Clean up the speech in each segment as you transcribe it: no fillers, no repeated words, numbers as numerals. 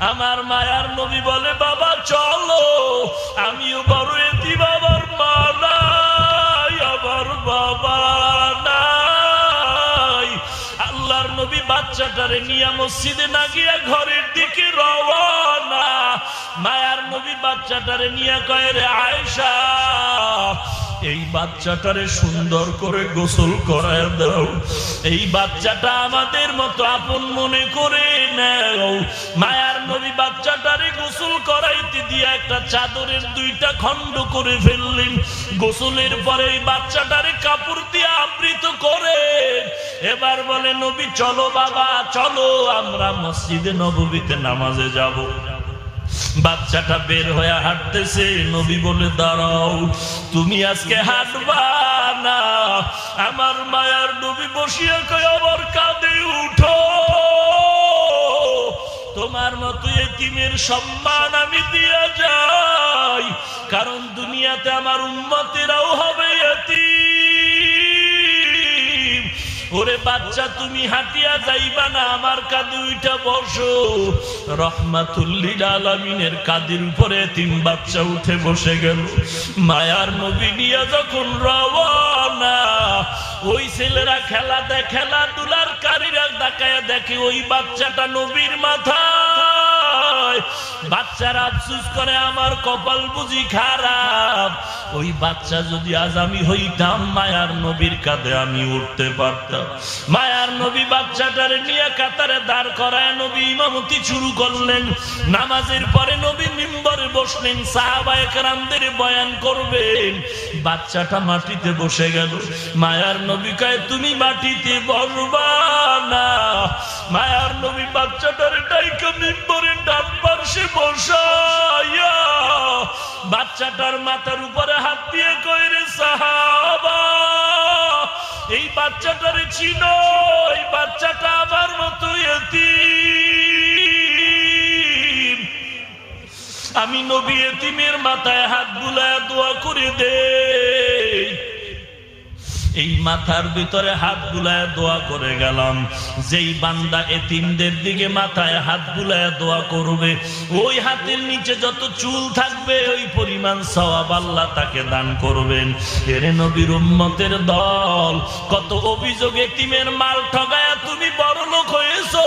আমার মায়ার নবী বলে, বাবা চলো, আমিও বড় এতিম, আমার মা নাই, আমার বাবা নাই। আল্লাহর নবী বাচ্চাটারে নিয়ে মসজিদে না গিয়া ঘরের দিকে রওয়ানা। মায়ার নবী বাচ্চাটারে নিয়ে কয়, রে আয়েশা, এই বাচ্চাটারে সুন্দর করে গোসল করায় দাও, এই বাচ্চাটা আমাদের মতো আপন মনে করে নাও। মায়ার নবী বাচ্চাটারে গোসল করাইতে দিয়ে একটা চাদরের দুইটা খণ্ড করে ফেললেন। গোসলের পরে এই বাচ্চাটারে কাপড় দিয়ে আবৃত করে এবার বলে, নবী চলো বাবা চলো, আমরা মসজিদে নববীতে নামাজে যাব। বাচ্চাটা বের হয়ে হাঁটতেছে। নবী বলে, দাঁড়াও, তুমি আজকে হাঁটবা না। আমার মায়ার নবী বসিয়া কয়, আমার কাঁধে উঠো, তোমার মতো এতিমের সম্মান আমি দিয়া যাই, কারণ দুনিয়াতে আমার উম্মতেরাও হবে এতিম। ওরে বাচ্চা, তুমি হাঁটিয়া যাইবা না, আমার কাঁধে উঠা বসো। রহমাতুল লিল আলামিনের কাঁধের উপরে এতিম বাচ্চা উঠে বসে গেল। মায়ার নবী নিয়ে যখন রওয়ানা, ওই ছেলেরা খেলাধুলার কারীরা তাকায়া দেখে ওই বাচ্চাটা নবীর মাথায়। বাচ্চারা আফসোস করে, আমার কপাল বুঝি খারাপ, ওই বাচ্চা যদি আজ আমি হইতাম, মায়ার নবীর কাঁধে আমি উঠতে পারতাম। মায়ার নবী বাচ্চাটারে নিয়ে কাতারে দাঁড় করায় নবী ইমামতি শুরু করলেন। নামাজের পরে নবী মিম্বরে বসলেন, সাহাবায়ে কেরামদের বয়ান করবেন। বাচ্চাটা মাটিতে বসে গেল। মায়ার নবী কয়, তুমি মাটিতে বসবা না। মায়ার নবী বাচ্চাটারে ডাইকা মিম্বরের ডান পাশে বসাইয়া বাচ্চাটার মাথার উপরে হাত দিয়ে কয়, রে সাহাবা, এই বাচ্চাটারে চিনো, এই বাচ্চাটা আমার মতো এতিম। আমি নবী এতিমের মাথায় হাত বুলায় দোয়া করে দেই। এই মাথার ভিতরে হাত বুলায় দোয়া করে গেলাম। যেই বান্দা এতিমদের দিকে মাথায় হাত বুলায় দোয়া করবে, ওই হাতের নিচে যত চুল থাকবে ওই পরিমাণ সওয়াব আল্লাহ তাকে দান করবেন। এরে নবীর উম্মতের দল, কত অভিযোগ, এতিমের মাল ঠগায়া তুমি বড়লোক হয়েছো,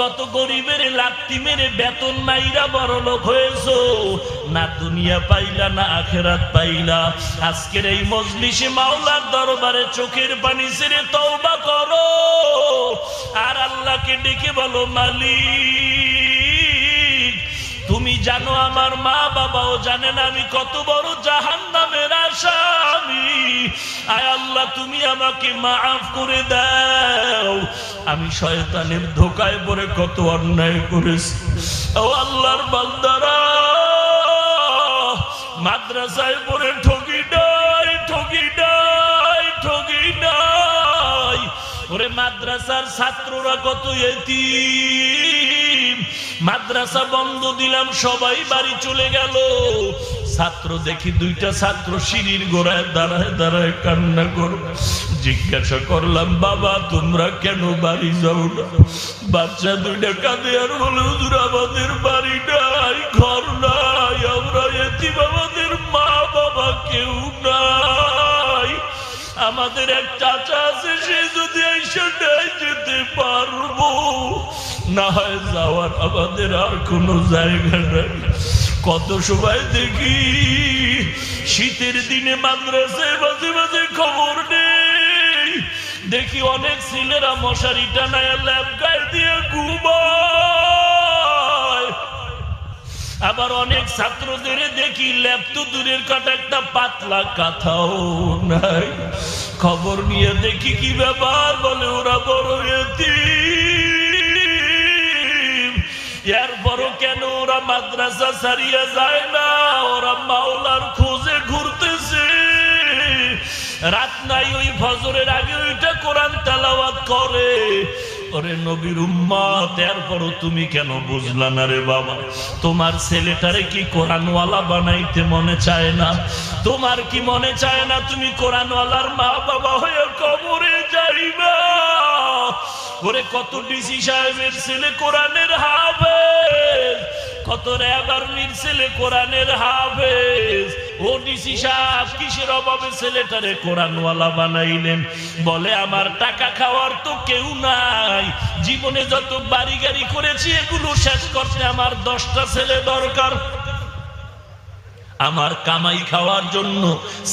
কত গরিবের লাত্তি মেরে বেতন মাইরা বড়লোক হয়েছো, না দুনিয়া পাইলা না আখিরাত পাইলা। আজকের এই মজলিসে মাওলার দরবারে চোখের পানি ছেড়ে তওবা করো, আর আল্লাহকে ডেকে বলো, মালিক তুমি জানো, আমার মা বাবাও জানে না আমি কত বড় জাহান্নামের আসামি। আয় আল্লাহ, তুমি আমাকে মাফ করে দাও, আমি শয়তানের ধোকায় পড়ে কত অন্যায় করেছি। ও আল্লাহর বান্দারা, মাদ্রাসায় পড়ে ঠকি নাই, ঠকি নাই, ঠকি নাই। ওরে মাদ্রাসার ছাত্ররা কত এতিম। মাদ্রাসা বন্ধ দিলাম, সবাই বাড়ি চলে গেল। ছাত্র দেখি দুইটা ছাত্র সিঁড়ির গোড়ায় দাঁড়ায় দাঁড়ায় কান্না করে। জিজ্ঞাসা করলাম, বাবা তোমরা কেন বাড়ি যাও না? বাচ্চা দুইটা কাঁদে আর বলে, হুজুর আমাদের বাড়ি নাই, ঘর নাই, আমরা এতিম, আমাদের মা বাবা কেউ নাই। আমাদের এক চাচা আছে, সে যদি এসে নেয় যেতে পারবো, না হয় যাওয়ার আমাদের আর কোনো জায়গা নাই। কত সময় দেখি শীতের দিনে মাদ্রাসায় মাঝে মাঝে খবর নেই, দেখি অনেক ছেলেরা মশারি টানায় ল্যাপ গায়ে দিয়ে ঘুমায়। আবার অনেক ছাত্রদের দেখি ল্যাপ তো দূরের কথা, একটা পাতলা কাঁথাও নাই। খবর নিয়ে দেখি কি ব্যাপার, বলে ওরা বড় এতিম। এরপরও কেন ওরা মাদ্রাসা ছাড়িয়ে যায় না? ওরা মাওলার খোঁজে ঘুরতেছে। রাত নাই, ওই ফজরের আগে ওইটা কোরআন তেলাওয়াত করে। ওরে নবীর উম্মত, এরপরও তুমি কেন বুঝলা না রে বাবা? তোমার ছেলেটারে কি কোরআনওয়ালা বানাইতে মনে চায় না? তোমার কি মনে চায় না তুমি কোরআনওয়ালার মা বাবা হয়ে কবরে যাইবা? ওরে কত ডিসি সাহেবের ছেলে কোরআনের হাফেজ, র্যাব আর্মির ছেলে কোরআনের হাফেজ। ও ডিসি সাহেব কিসের অভাবে ছেলেটারে কোরআনওয়ালা বানাইলেন? বলে আমার টাকা খাওয়ার তো কেউ নাই, জীবনে যত বাড়ি গাড়ি করেছি এগুলো শেষ করতে আমার 10টা ছেলে দরকার। আমার কামাই খাওয়ার জন্য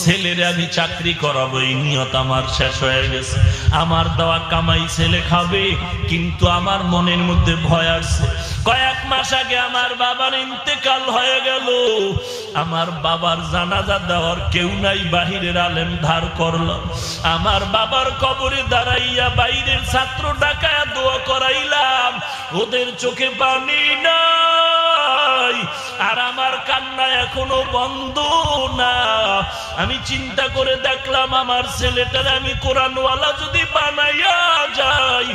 ছেলেরে আমি চাকরি করাবো, এই নিয়ত আমার শেষ হয়ে গেছে। আমার দেওয়া কামাই ছেলে খাবে, কিন্তু আমার মনের মধ্যে ভয় আসছে। কয়েক মাস আগে আমার বাবার ইন্তেকাল হয়ে গেল, আমার বাবার জানাজা দেওয়ার কেউ নাই, বাহিরের আলেম ধার করলাম। আমার বাবার কবরে দাঁড়াইয়া বাইরের ছাত্র ডাকায়া দোয়া করাইলাম, ওদের চোখে পানি নাই, আর আমার কান্না এখনো বন্ধ না। আমি চিন্তা করে দেখলাম আমার ছেলেটারে আমি কোরআনওয়ালা যদি বানাইয়া যাই,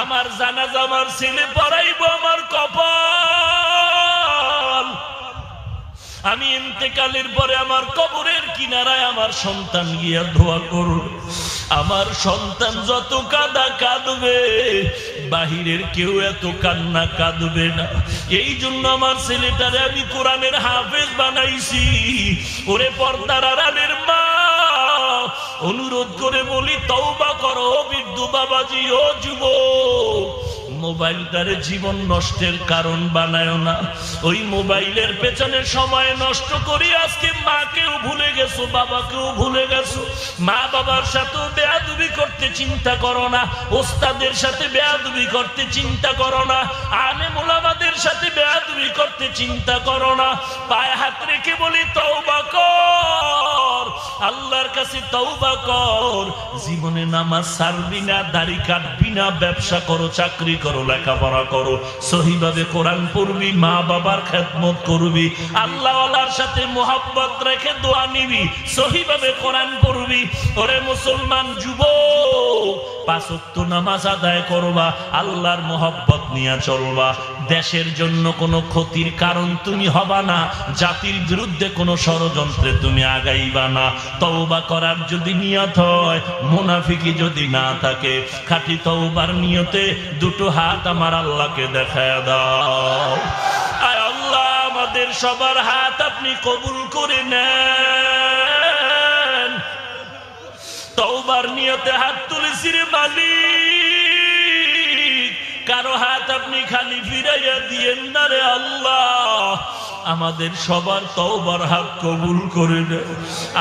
আমার জানাজা আমার ছেলে পড়াইব, আমার কপাল। আমি ইন্তেকালের পরে আমার কবরের কিনারায় আমার সন্তান গিয়া দোয়া করবে। আমার সন্তান যত কাঁদা কাঁদবে, বাহিরের কেউ এত কান্না কাঁদবে না। এই জন্য আমার ছেলেটারে আমি কোরআনের হাফেজ বানাইছি। ওরে পর্দার আড়ালের মা, অনুরোধ করে বলি তওবা করো বৃদ্ধ বাবাজি, ও যুবক, মোবাইলটারে জীবন নষ্টের কারণ বানায় না। ওই মোবাইলের পেছনে সময় নষ্ট করি আজকে মাকেও ভুলে গেছো, বাবাকেও ভুলে গেছো। মা বাবার সাথে বেয়াদবি করতে চিন্তা করো না, ওস্তাদের সাথে বেয়াদবি করতে চিন্তা করো না, আলেম ওলামাদের সাথে বেয়াদবি করতে চিন্তা করো না। পায়ে হাত রেখে বলি তওবা কর, আল্লাহর কাছে তওবা কর। জীবনে নামাজ ছাড়বি না, দাড়ি কাটবি না, ব্যবসা করো, চাকরি করো, লেখাপড়া করো, সহিভাবে কোরআন পড়বি, মা বাবার খেদমত করবি, আল্লাহওয়ালার সাথে মোহাব্বত রেখে দোয়া নিবি, সহিভাবে কোরআন পড়বি। ওরে মুসলমান যুবক, 5 ওয়াক্ত নামাজ আদায় করবা, আল্লাহর মোহাব্বত নিয়ে চলবা। দেশের জন্য কোনো ক্ষতির কারণ তুমি হবা না, জাতির বিরুদ্ধে কোনো ষড়যন্ত্রে তুমি আগাইবা না। তওবা করার যদি নিয়ত হয়, মুনাফিকি যদি না থাকে, খাঁটি তওবার নিয়তে দুটো হাত আমার আল্লাহকে দেখায় দাও। আয় আল্লাহ, আমাদের সবার হাত আপনি কবুল করে নেন। তওবার নিয়তে হাত তুলেছি রে মালিক, কারো হাত আপনি খালি ফিরাইয়া দিয়েন না রে আল্লাহ। আমাদের সবার তওবার হাত কবুল করে দেন।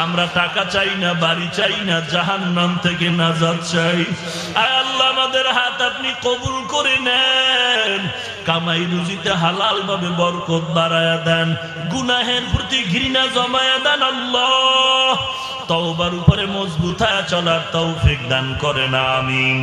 আমরা টাকা চাই না, বাড়ি চাই না, জাহান্নাম থেকে নাজাত চাই। আয় আল্লাহ, আমাদের হাত আপনি কবুল করে নেন। কামাই রুজিতে হালাল ভাবে বরকত বাড়ায়া দেন, গুনাহের প্রতি ঘৃণা জমায়া দেন আল্লাহ। তওবার উপরে মজবুত হয়ে চলার তৌফিক দান করেন, আমিন।